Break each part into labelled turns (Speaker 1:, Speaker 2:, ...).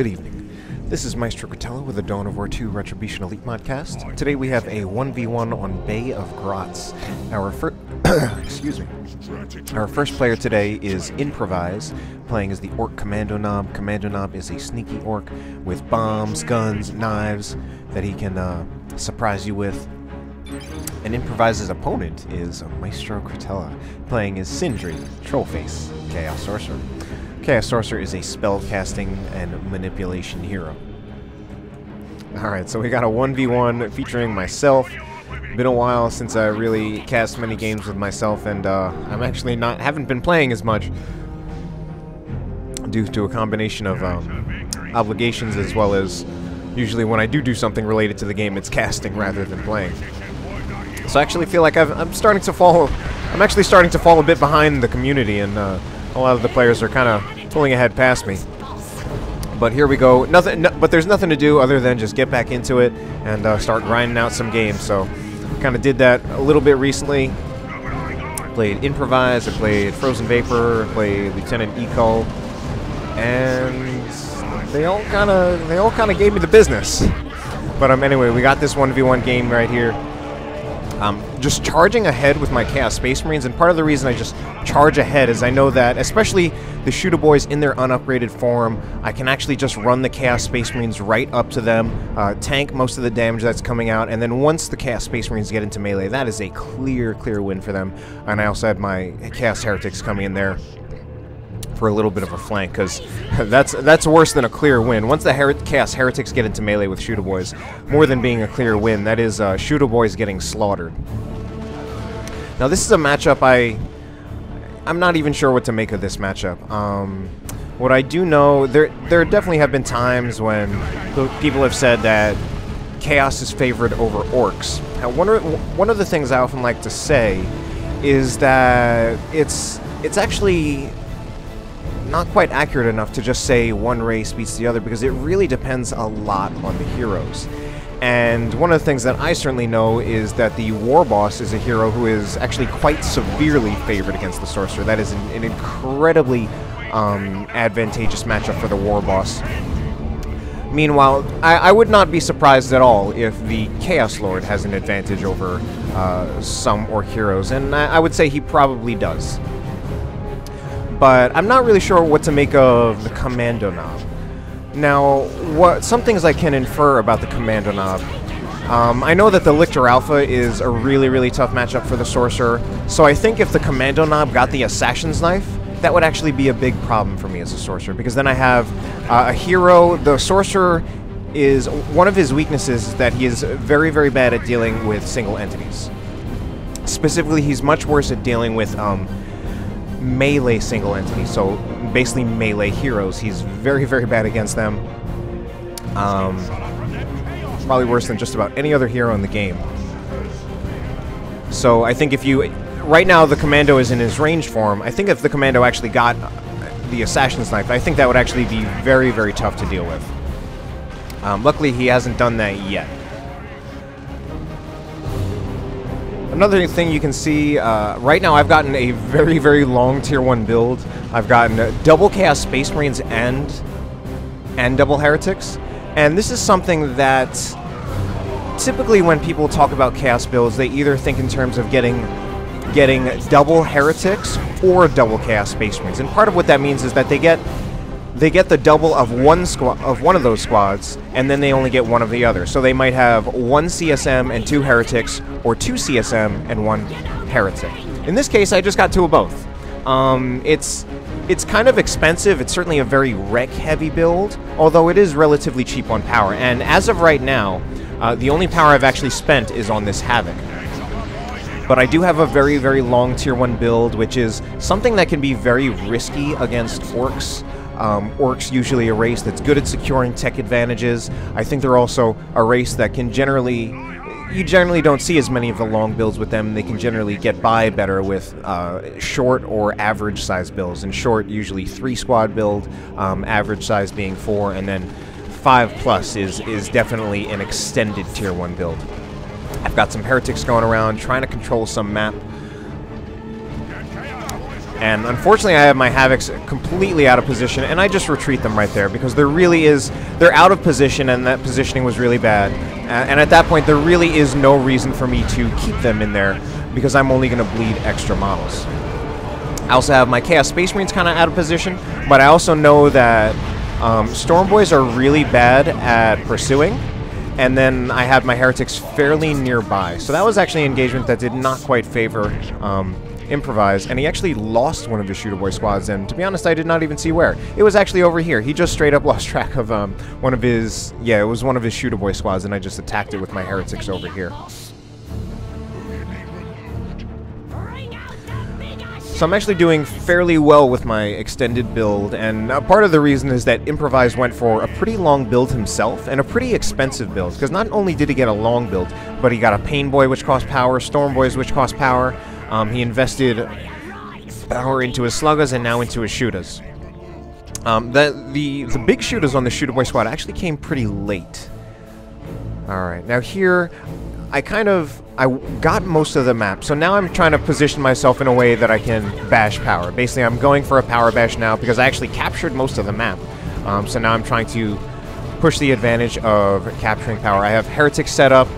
Speaker 1: Good evening. This is Maestro Cretella with the Dawn of War 2 Retribution Elite Modcast. Today we have a 1v1 on Bay of Grots. Our Our first player today is 1nprovize, playing as the Orc Kommando Nob. Kommando Nob is a sneaky orc with bombs, guns, knives that he can surprise you with. And 1nprovize's opponent is Maestro Cretella, playing as Sindri, Trollface, Chaos Sorcerer. Chaos Sorcerer is a spellcasting and manipulation hero. Alright, so we got a 1v1 featuring myself. Been a while since I really cast many games with myself, and I'm actually haven't been playing as much due to a combination of obligations, as well as usually when I do something related to the game, it's casting rather than playing. So I actually feel like I'm actually starting to fall a bit behind the community, and a lot of the players are kind of pulling ahead past me. But here we go. But there's nothing to do other than just get back into it and start grinding out some games. So kind of did that a little bit recently. Played 1nprovize, I played Frozen Vapor, played Lieutenant Eco, and they all kind of gave me the business. But anyway, we got this 1v1 game right here. Just charging ahead with my Chaos Space Marines, and part of the reason I just charge ahead is I know that, especially the Shooter Boys in their unupgraded form, I can actually just run the Chaos Space Marines right up to them, tank most of the damage that's coming out, and then once the Chaos Space Marines get into melee, that is a clear win for them. And I also had my Chaos Heretics coming in there for a little bit of a flank, because that's worse than a clear win. Once the Chaos Heretics get into melee with Shooter Boys, more than being a clear win, that is Shooter Boys getting slaughtered. Now this is a matchup I'm not even sure what to make of this matchup. What I do know, there definitely have been times when people have said that Chaos is favored over Orcs. Now one of the things I often like to say is that it's actually not quite accurate enough to just say one race beats the other, because it really depends a lot on the heroes. And one of the things that I certainly know is that the War Boss is a hero who is actually quite severely favored against the Sorcerer. That is an incredibly advantageous matchup for the War Boss. Meanwhile, I would not be surprised at all if the Chaos Lord has an advantage over some Orc heroes, and I would say he probably does. But I'm not really sure what to make of the Kommando Nob. Now, some things I can infer about the Kommando Nob. I know that the Lictor Alpha is a really tough matchup for the Sorcerer, so I think if the Kommando Nob got the Assassin's Knife, that would actually be a big problem for me as a Sorcerer, because then I have a hero. The Sorcerer is one of his weaknesses is that he is very bad at dealing with single entities. Specifically, he's much worse at dealing with melee single entities, so basically melee heroes. He's very bad against them. Probably worse than just about any other hero in the game. So I think right now the Commando is in his ranged form. I think if the Commando actually got the Assassin's Knife, I think that would actually be very tough to deal with. Luckily he hasn't done that yet. Another thing you can see, right now I've gotten a very long Tier 1 build. I've gotten double Chaos Space Marines and double Heretics. And this is something that typically when people talk about Chaos builds, they either think in terms of getting double Heretics or double Chaos Space Marines. And part of what that means is that they get the double of one of those squads, and then they only get one of the other. So they might have one CSM and 2 Heretics, or 2 CSM and 1 Heretic. In this case, I just got 2 of both. It's kind of expensive. It's certainly a very rec-heavy build, although it is relatively cheap on power. And as of right now, the only power I've actually spent is on this Havoc. But I do have a very long Tier 1 build, which is something that can be very risky against Orcs. Orcs usually a race that's good at securing tech advantages. I think they're also a race that can you generally don't see as many of the long builds with them. They can generally get by better with short or average size builds. In short, usually 3 squad build, average size being 4, and then 5+ is definitely an extended Tier 1 build. I've got some Heretics going around, trying to control some map. And unfortunately, I have my Havocs completely out of position, and I just retreat them right there because there really is... They're out of position, and that positioning was really bad. And at that point, there really is no reason for me to keep them in there because I'm only going to bleed extra models. I also have my Chaos Space Marines kind of out of position, but I also know that Storm Boys are really bad at pursuing, and then I have my Heretics fairly nearby. So that was actually an engagement that did not quite favor 1nprovize, and he actually lost one of his Shooter Boy squads, and to be honest, I did not even see where. It was actually over here. He just straight up lost track of one of his... Yeah, it was one of his Shooter Boy squads, and I just attacked it with my Heretics over here. So I'm actually doing fairly well with my extended build, and part of the reason is that 1nprovize went for a pretty long build himself, and a pretty expensive build, because not only did he get a long build, but he got a Pain Boy, which cost power, Storm Boys, which cost power. He invested power into his Sluggers and now into his Shooters. The big Shooters on the Shooter Boy squad actually came pretty late. Alright, now here, I got most of the map, so now I'm trying to position myself in a way that I can bash power. Basically, I'm going for a power bash now because I actually captured most of the map. So now I'm trying to push the advantage of capturing power. I have Heretics set up,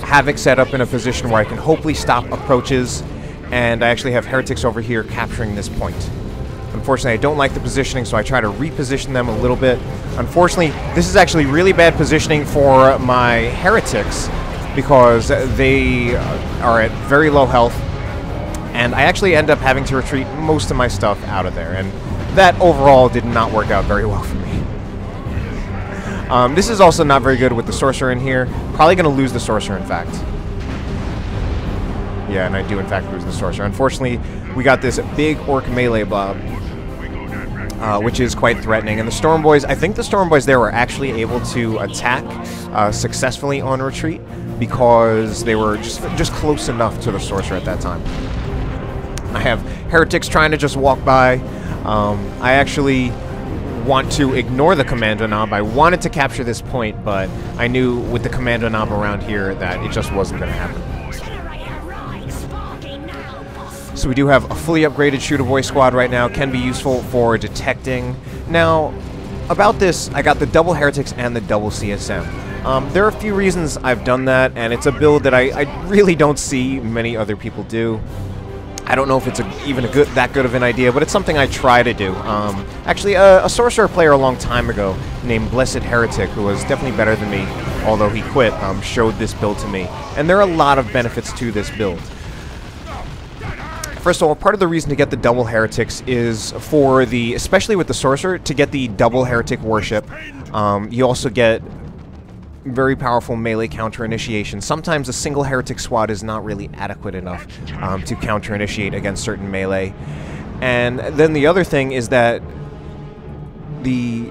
Speaker 1: Havoc set up in a position where I can hopefully stop approaches, and I actually have Heretics over here capturing this point. Unfortunately, I don't like the positioning, so I try to reposition them a little bit. Unfortunately, this is actually really bad positioning for my Heretics because they are at very low health, and I actually end up having to retreat most of my stuff out of there, and that overall did not work out very well for me. This is also not very good with the Sorcerer in here. Probably going to lose the Sorcerer, in fact. Yeah, and I do, in fact, lose the Sorcerer. Unfortunately, we got this big Orc melee blob, which is quite threatening. And the Storm Boys, I think the Storm Boys there were actually able to attack successfully on retreat because they were just close enough to the Sorcerer at that time. I have Heretics trying to just walk by. I actually want to ignore the Kommando Nob. I wanted to capture this point, but I knew with the Kommando Nob around here that it just wasn't going to happen. So we do have a fully upgraded Shooter Boy squad right now. Can be useful for detecting. Now, about this, I got the double Heretics and the double CSM. There are a few reasons I've done that, and it's a build that I really don't see many other people do. I don't know if it's even that good of an idea, but it's something I try to do. Actually, a Sorcerer player a long time ago named Blessed Heretic, who was definitely better than me, although he quit, showed this build to me. And there are a lot of benefits to this build. First of all, part of the reason to get the double Heretics is for especially with the Sorcerer, to get the double Heretic worship. You also get very powerful melee counter initiation. Sometimes a single Heretic squad is not really adequate enough to counter initiate against certain melee. And then the other thing is that the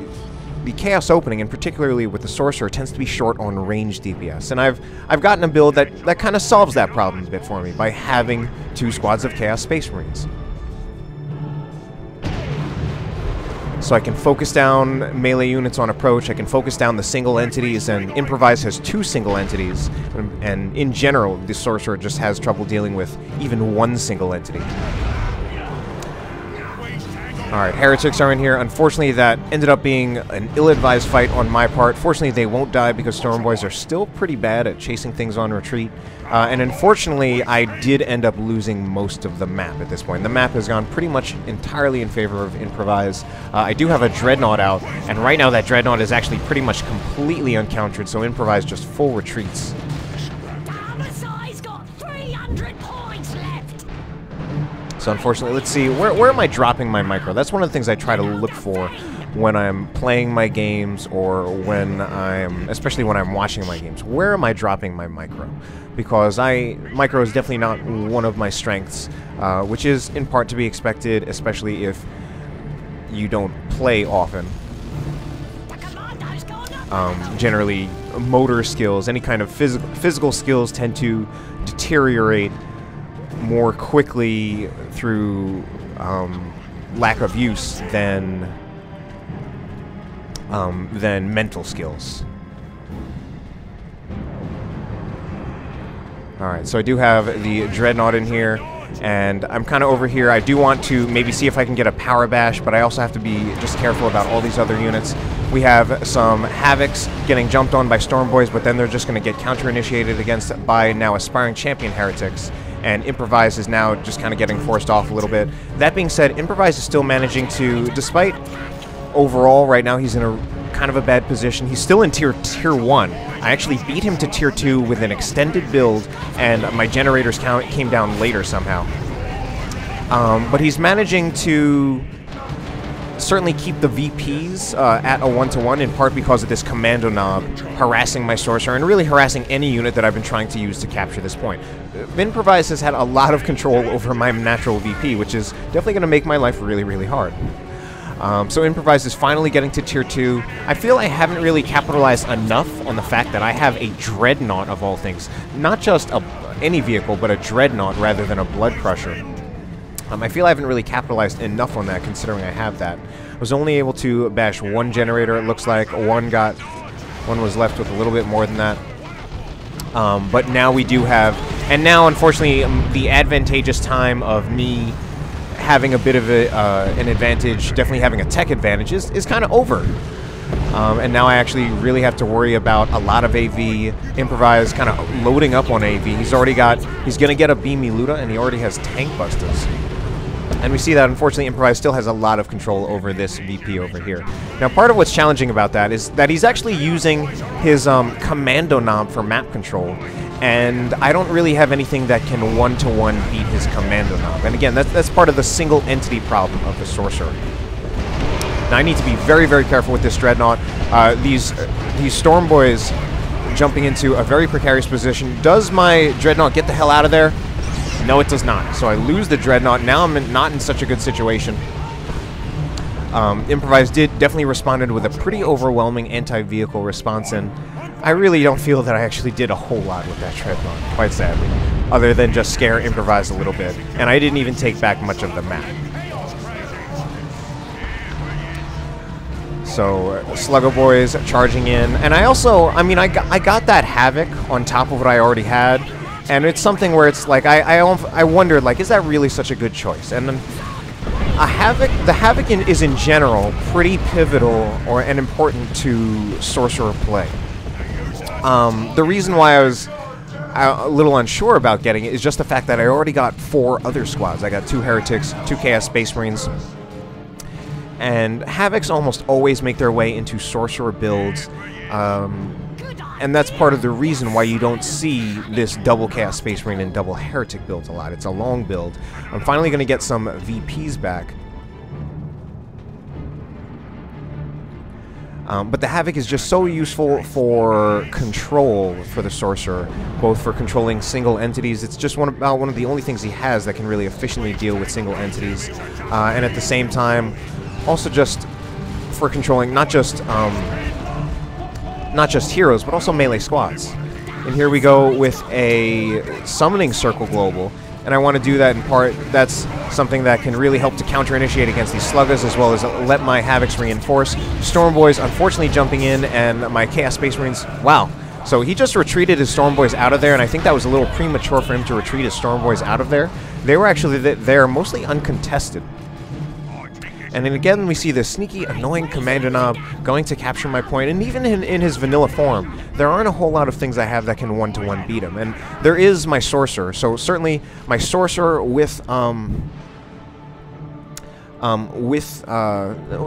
Speaker 1: Chaos opening, and particularly with the Sorcerer, tends to be short on range DPS. And I've gotten a build that kind of solves that problem a bit for me by having 2 squads of Chaos Space Marines. So I can focus down melee units on approach, I can focus down the single entities, and 1nprovize has 2 single entities, and in general, the Sorcerer just has trouble dealing with even 1 single entity. Alright, Heretics are in here. Unfortunately, that ended up being an ill-advised fight on my part. Fortunately, they won't die because Storm Boys are still pretty bad at chasing things on retreat. And unfortunately, I did end up losing most of the map at this point. The map has gone pretty much entirely in favor of 1nprovize. I do have a Dreadnought out, and right now that Dreadnought is actually pretty much completely uncountered, so 1nprovize just full retreats. So unfortunately, let's see, where am I dropping my micro? That's one of the things I try to look for when I'm playing my games, or especially when I'm watching my games. Where am I dropping my micro? Because micro is definitely not one of my strengths, which is in part to be expected, especially if you don't play often. Generally, motor skills, any kind of physical skills tend to deteriorate more quickly through lack of use than mental skills. Alright, so I do have the Dreadnought in here, And I'm kind of over here. I do want to maybe see if I can get a power bash, but I also have to be just careful about all these other units. We have some Havocs getting jumped on by Stormboys, but then they're just going to get counter-initiated against by now Aspiring Champion Heretics. And 1nprovize is now just kind of getting forced off a little bit. That being said, 1nprovize is still managing to, despite overall right now he's in a kind of a bad position, he's still in tier 1. I actually beat him to tier 2 with an extended build, and my generators count came down later somehow. But he's managing to certainly keep the VPs at a 1-to-1, in part because of this Kommando Nob harassing my Sorcerer and really harassing any unit that I've been trying to use to capture this point. 1nprovize has had a lot of control over my natural VP, which is definitely going to make my life really, really hard. So 1nprovize is finally getting to tier 2. I feel I haven't really capitalized enough on the fact that I have a Dreadnought of all things. Not just any vehicle, but a Dreadnought rather than a Blood Crusher. I feel I haven't really capitalized enough on that, considering I have that. I was only able to bash one generator, it looks like. One was left with a little bit more than that. But now we do have... And now, unfortunately, the advantageous time of me having a bit of an advantage, definitely having a tech advantage, is kind of over. And now I actually really have to worry about a lot of AV. 1nprovize kind of loading up on AV. He's going to get a Beamy Luda, and he already has Tank Busters. And we see that, unfortunately, 1nprovize still has a lot of control over this VP over here. Now, part of what's challenging about that is that he's actually using his Kommando Nob for map control, and I don't really have anything that can one-to-one beat his Kommando Nob. And again, that's part of the single entity problem of the Sorcerer. Now, I need to be very, very careful with this Dreadnought. These Stormboys jumping into a very precarious position. Does my Dreadnought get the hell out of there? No, it does not. So I lose the Dreadnought. Now I'm not in such a good situation. 1nprovize definitely responded with a pretty overwhelming anti-vehicle response, and I really don't feel that I actually did a whole lot with that Dreadnought, quite sadly, other than just scare 1nprovize a little bit. And I didn't even take back much of the map. So, Sluggo Boys charging in. And I also, I mean, I got that Havoc on top of what I already had. And it's something where it's like, I wondered, like, is that really such a good choice? And then the Havoc is in general pretty pivotal and important to Sorcerer play. The reason why I was a little unsure about getting it is just the fact that I already got 4 other squads. I got 2 Heretics, 2 Chaos Space Marines, and Havocs almost always make their way into Sorcerer builds. And that's part of the reason why you don't see this double Chaos Space Marine and double Heretic builds a lot. It's a long build. I'm finally going to get some VPs back. But the Havoc is just so useful for control for the Sorcerer, both for controlling single entities. It's just one of the only things he has that can really efficiently deal with single entities. And at the same time, also just for controlling not just heroes, but also melee squads. And here we go with a Summoning Circle Global, and I want to do that in part. That's something that can really help to counter-initiate against these Sluggers, as well as let my Havocs reinforce. Stormboys unfortunately jumping in, and my Chaos Space Marines, wow. So he just retreated his Stormboys out of there, and I think that was a little premature for him to retreat his Stormboys out of there. They were actually there mostly uncontested. And then again, we see this sneaky, annoying Kommando Nob going to capture my point. And even in his vanilla form, there aren't a whole lot of things I have that can one-to-one beat him. And there is my Sorcerer. So certainly my Sorcerer with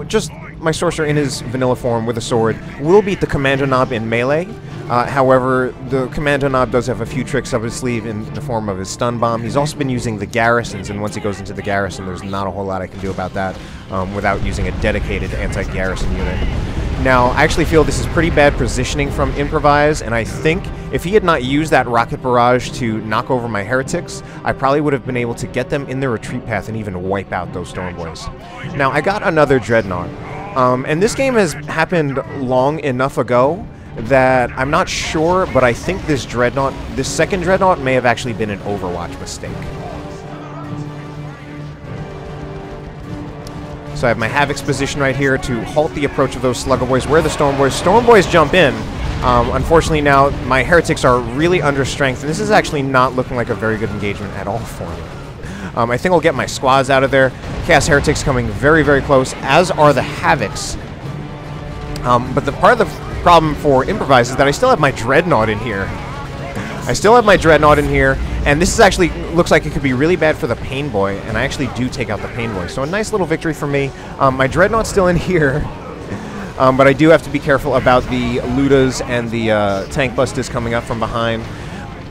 Speaker 1: just my Sorcerer in his vanilla form with a sword will beat the Kommando Nob in melee. However, the Kommando Nob does have a few tricks up his sleeve in the form of his stun bomb. He's also been using the garrisons, and once he goes into the garrison, there's not a whole lot I can do about that without using a dedicated anti-garrison unit. Now, I actually feel this is pretty bad positioning from 1nprovize, and I think if he had not used that rocket barrage to knock over my Heretics, I probably would have been able to get them in their retreat path and even wipe out those Stormboys. Now, I got another Dreadnought, and this game has happened long enough ago that I'm not sure, but I think this second Dreadnought may have actually been an Overwatch mistake. So I have my Havoc's position right here to halt the approach of those Sluggo Boys. Where are the Stormboys? Stormboys jump in. Unfortunately now, my Heretics are really under strength, and this is actually not looking like a very good engagement at all for me. I think I'll get my squads out of there. Chaos Heretics coming very, very close, as are the Havocs. But the part of the problem for 1nprovize is that I still have my Dreadnought in here. And this is actually looks like it could be really bad for the Pain Boy, and I actually do take out the Pain Boy. So a nice little victory for me. My Dreadnought's still in here, but I do have to be careful about the Ludas and the Tank Busters coming up from behind.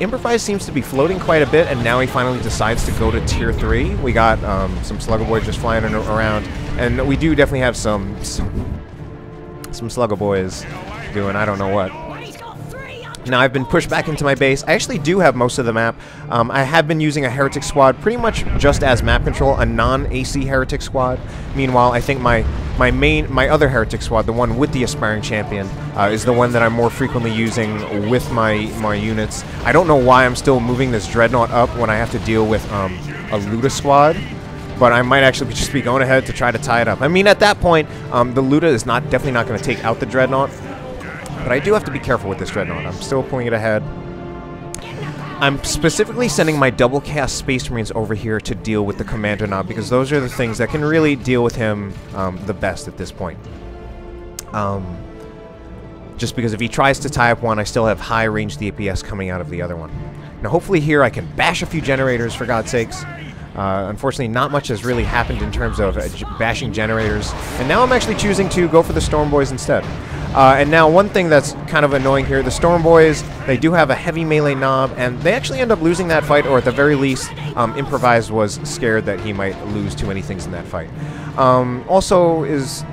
Speaker 1: 1nprovize seems to be floating quite a bit, and now he finally decides to go to Tier 3. We got some Slugger Boys just flying around, and we do definitely have some Slugger Boys doing I don't know what. Now I've been pushed back into my base. I actually do have most of the map. I have been using a Heretic squad pretty much just as map control, a non-AC Heretic squad. Meanwhile, I think my other Heretic squad, the one with the Aspiring Champion, is the one that I'm more frequently using with my units. I don't know why I'm still moving this Dreadnought up when I have to deal with a Luda squad, but I might actually just be going ahead to try to tie it up. I mean, at that point, the Luda is definitely not going to take out the Dreadnought. But I do have to be careful with this Dreadnought. I'm still pulling it ahead. I'm specifically sending my double cast Space Marines over here to deal with the Kommando Nob, because those are the things that can really deal with him the best at this point. Just because if he tries to tie up one, I still have high range DPS coming out of the other one. Now hopefully here I can bash a few generators, for God's sakes. Unfortunately, not much has really happened in terms of bashing generators. And now I'm actually choosing to go for the Storm Boys instead. And now one thing that's kind of annoying here, the Storm Boys, they do have a heavy melee Nob, and they actually end up losing that fight, or at the very least, 1nprovize was scared that he might lose too many things in that fight. Also,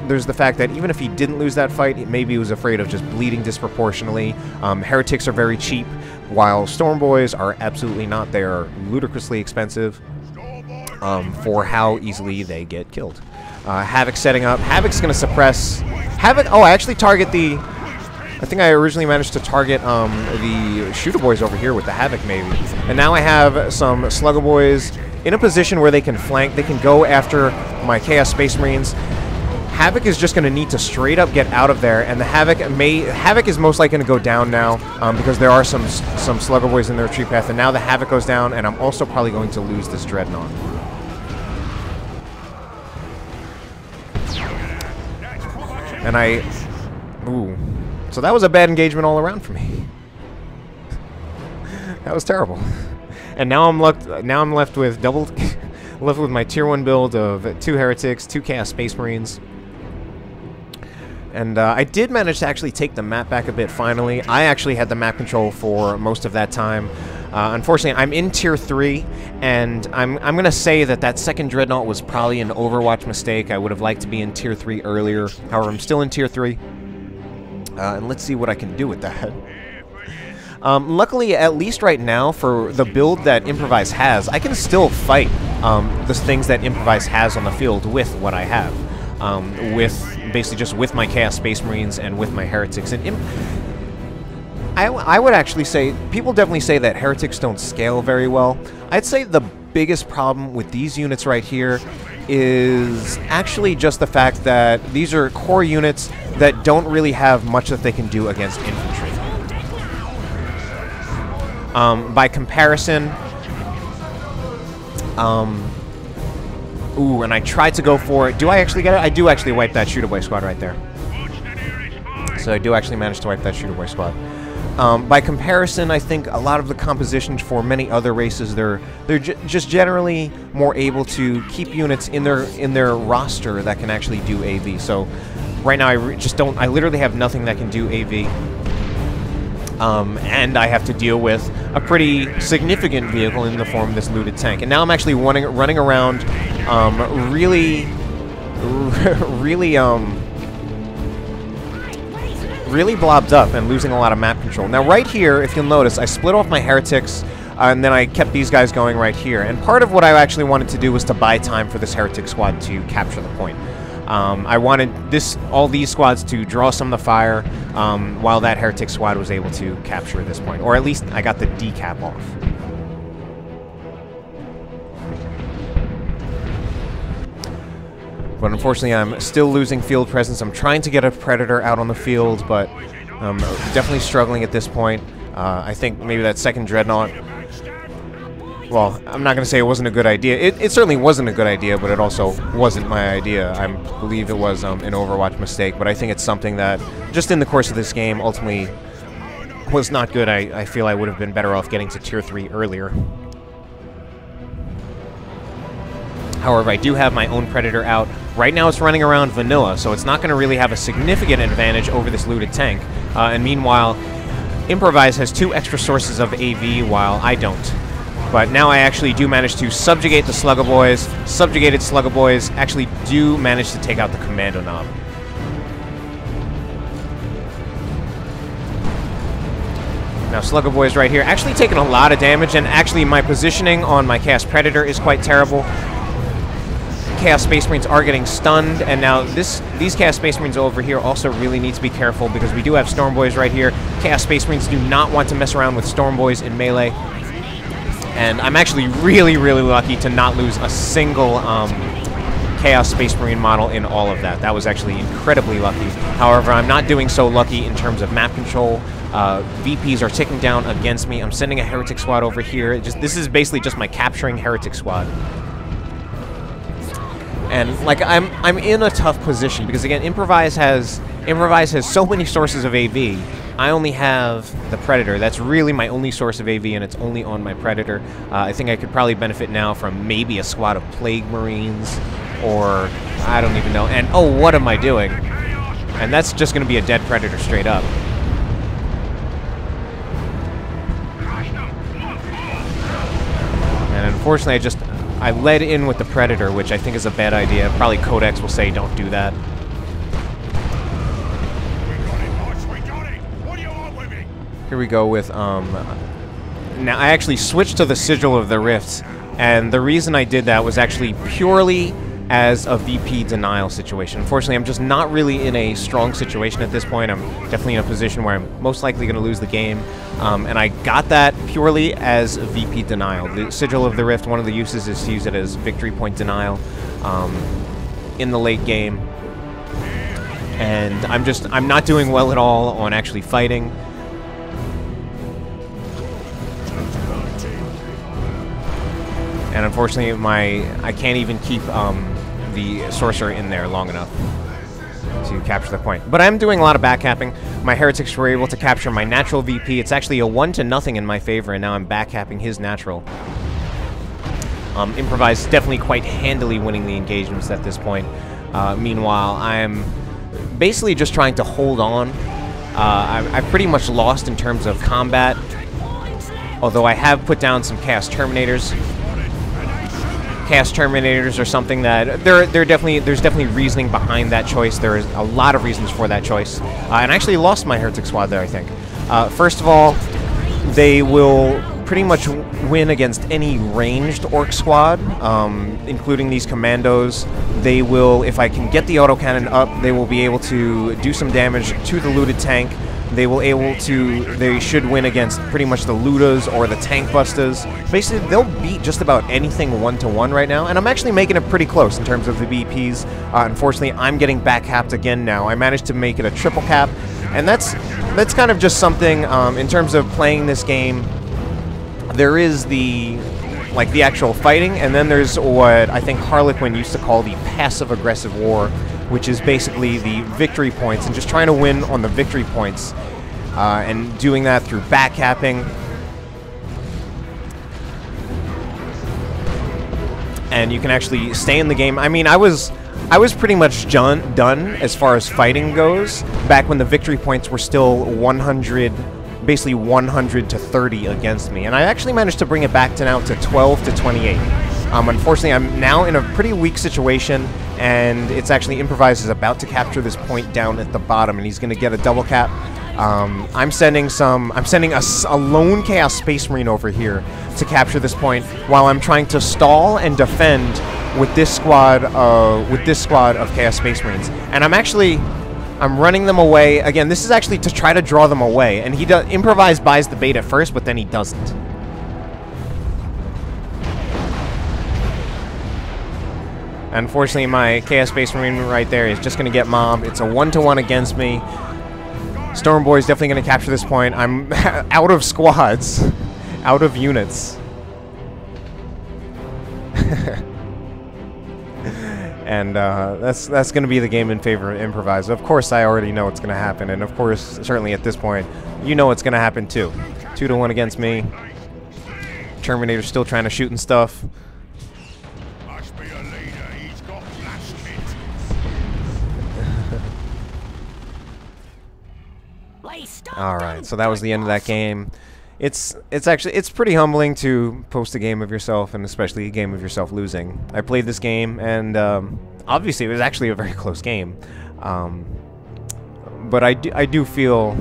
Speaker 1: there's the fact that even if he didn't lose that fight, maybe he was afraid of just bleeding disproportionately. Heretics are very cheap, while Storm Boys are absolutely not. They are ludicrously expensive for how easily they get killed. Havoc setting up. Havoc's going to suppress... Havoc... Oh, I actually target the... I think I originally managed to target the Shooter Boys over here with the Havoc, maybe. And now I have some Slugger Boys in a position where they can flank. They can go after my Chaos Space Marines. Havoc is just going to need to straight up get out of there, and the Havoc is most likely going to go down now because there are some Slugger Boys in the retreat path, and now the Havoc goes down, and I'm also probably going to lose this Dreadnought. And ooh. So that was a bad engagement all around for me. That was terrible. And now I'm left with left with my tier 1 build of 2 Heretics, 2 Chaos Space Marines. And I did manage to actually take the map back a bit finally. I actually had the map control for most of that time. Unfortunately, I'm in Tier 3, and I'm going to say that second Dreadnought was probably an Overwatch mistake. I would have liked to be in Tier 3 earlier. However, I'm still in Tier 3. And let's see what I can do with that. Luckily, at least right now, for the build that 1nprovize has, I can still fight the things that 1nprovize has on the field with what I have. Basically just with my Chaos Space Marines and with my Heretics. And I would actually say, people definitely say that Heretics don't scale very well. I'd say the biggest problem with these units right here is actually just the fact that these are core units that don't really have much that they can do against infantry. By comparison, ooh, and I tried to go for it. Do I actually get it? I do actually wipe that Shooter Boy squad right there. So I do actually manage to wipe that Shooter Boy squad. By comparison, I think a lot of the compositions for many other races, they're just generally more able to keep units in their roster that can actually do AV. So right now, I literally have nothing that can do AV. And I have to deal with a pretty significant vehicle in the form of this looted tank. And now I'm actually running around really blobbed up and losing a lot of map control. Now right here, if you'll notice, I split off my Heretics, and then I kept these guys going right here. And part of what I actually wanted to do was to buy time for this Heretic squad to capture the point. I wanted all these squads to draw some of the fire while that Heretic squad was able to capture this point. Or at least I got the decap off. But unfortunately, I'm still losing field presence. I'm trying to get a Predator out on the field, but I'm definitely struggling at this point. I think maybe that second Dreadnought Well, I'm not going to say it wasn't a good idea. It certainly wasn't a good idea, but it also wasn't my idea. I believe it was an Overwatch mistake, but I think it's something that, just in the course of this game, ultimately was not good. I feel I would have been better off getting to Tier 3 earlier. However, I do have my own Predator out. Right now it's running around vanilla, so it's not going to really have a significant advantage over this looted tank. And meanwhile, 1nprovize has 2 extra sources of AV, while I don't. But now I actually do manage to subjugate the Sluggaboys. Subjugated Sluggaboys actually do manage to take out the Kommando Nob. Now Sluggaboys right here actually taking a lot of damage, and actually my positioning on my Chaos Predator is quite terrible. Chaos Space Marines are getting stunned, and now these Chaos Space Marines over here also really need to be careful because we do have Storm Boys right here. Chaos Space Marines do not want to mess around with Storm Boys in melee. And I'm actually really, really lucky to not lose a single Chaos Space Marine model in all of that. That was actually incredibly lucky. However, I'm not doing so lucky in terms of map control. VPs are ticking down against me. I'm sending a Heretic Squad over here. This is basically just my capturing Heretic Squad. And like I'm in a tough position because again, 1nprovize has so many sources of AV. I only have the Predator. That's really my only source of AV, and it's only on my Predator. I think I could probably benefit now from maybe a squad of Plague Marines, or I don't even know. And oh, what am I doing? And that's just going to be a dead Predator straight up. And unfortunately, I led in with the Predator, which I think is a bad idea. Probably Codex will say don't do that. Here we go with, now I actually switched to the Sigil of the Rifts, and the reason I did that was actually purely as a VP denial situation. Unfortunately, I'm just not really in a strong situation at this point. I'm definitely in a position where I'm most likely going to lose the game, and I got that purely as a VP denial. The Sigil of the Rift, one of the uses is to use it as victory point denial in the late game, and I'm not doing well at all on actually fighting. And unfortunately, I can't even keep the Sorcerer in there long enough to capture the point. But I'm doing a lot of backcapping. My Heretics were able to capture my natural VP. It's actually a 1-0 in my favor, and now I'm backcapping his natural. 1nprovize is definitely quite handily winning the engagements at this point. Meanwhile, I'm basically just trying to hold on. I've pretty much lost in terms of combat, although I have put down some Chaos Terminators. Chaos Terminators are something that there's definitely reasoning behind that choice. There is a lot of reasons for that choice, and I actually lost my Heretic Squad there, I think. First of all, they will pretty much win against any ranged Orc squad, including these Commandos. They will, if I can get the autocannon up, they will be able to do some damage to the looted tank. They should win against pretty much the Ludas or the Tank Busters. Basically, they'll beat just about anything 1-to-1 right now, and I'm actually making it pretty close in terms of the BPs. Unfortunately, I'm getting back-capped again now. I managed to make it a triple cap, and that's kind of just something, in terms of playing this game, there is the actual fighting, and then there's what I think Harlequin used to call the passive-aggressive war, which is basically the victory points, and just trying to win on the victory points, and doing that through backcapping. And you can actually stay in the game. I mean, I was pretty much done as far as fighting goes, back when the victory points were still 100, basically 100 to 30 against me. And I actually managed to bring it back to now to 12 to 28. Unfortunately, I'm now in a pretty weak situation, and it's actually 1nprovize is about to capture this point down at the bottom, and he's going to get a double cap. I'm sending a lone Chaos Space Marine over here to capture this point, while I'm trying to stall and defend with this squad of Chaos Space Marines. And I'm running them away. Again, this is actually to try to draw them away, and 1nprovize buys the bait at first, but then he doesn't. Unfortunately, my Chaos Space Marine right there is just going to get mobbed. It's a 1-to-1 against me. Storm Boy is definitely going to capture this point. I'm out of squads, out of units. And that's going to be the game in favor of improvise. Of course, I already know what's going to happen, and of course, certainly at this point, you know what's going to happen too. 2-1 against me. Terminator's still trying to shoot and stuff. Alright, so that was the end of that game. It's pretty humbling to post a game of yourself, and especially a game of yourself losing. I played this game, and obviously it was actually a very close game. But I do feel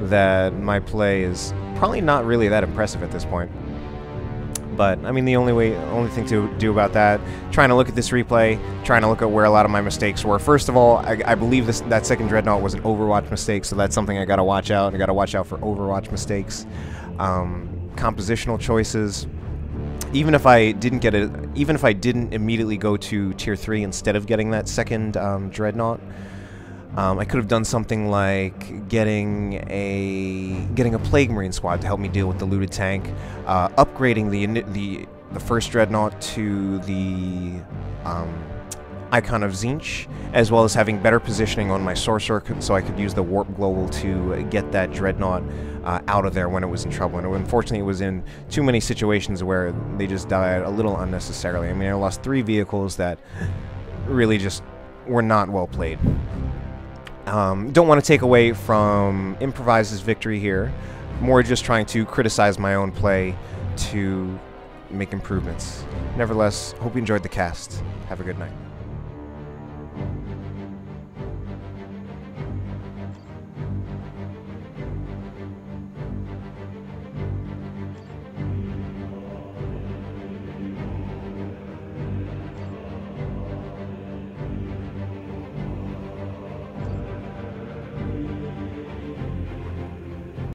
Speaker 1: that my play is probably not really that impressive at this point. But I mean, the only thing to do about that, trying to look at this replay, trying to look at where a lot of my mistakes were. First of all, I believe that second Dreadnought was an Overwatch mistake, so that's something I gotta watch out. I gotta watch out for Overwatch mistakes, compositional choices. Even if I didn't get it, even if I didn't immediately go to tier 3 instead of getting that second Dreadnought, I could have done something like getting a Plague Marine squad to help me deal with the looted tank, upgrading the first Dreadnought to the Icon of Tzeentch, as well as having better positioning on my Sorcerer so I could use the Warp Global to get that Dreadnought out of there when it was in trouble. And unfortunately, it was in too many situations where they just died a little unnecessarily. I mean, I lost 3 vehicles that really just were not well played. Don't want to take away from Improvise's victory here. More just trying to criticize my own play to make improvements. Nevertheless, hope you enjoyed the cast. Have a good night.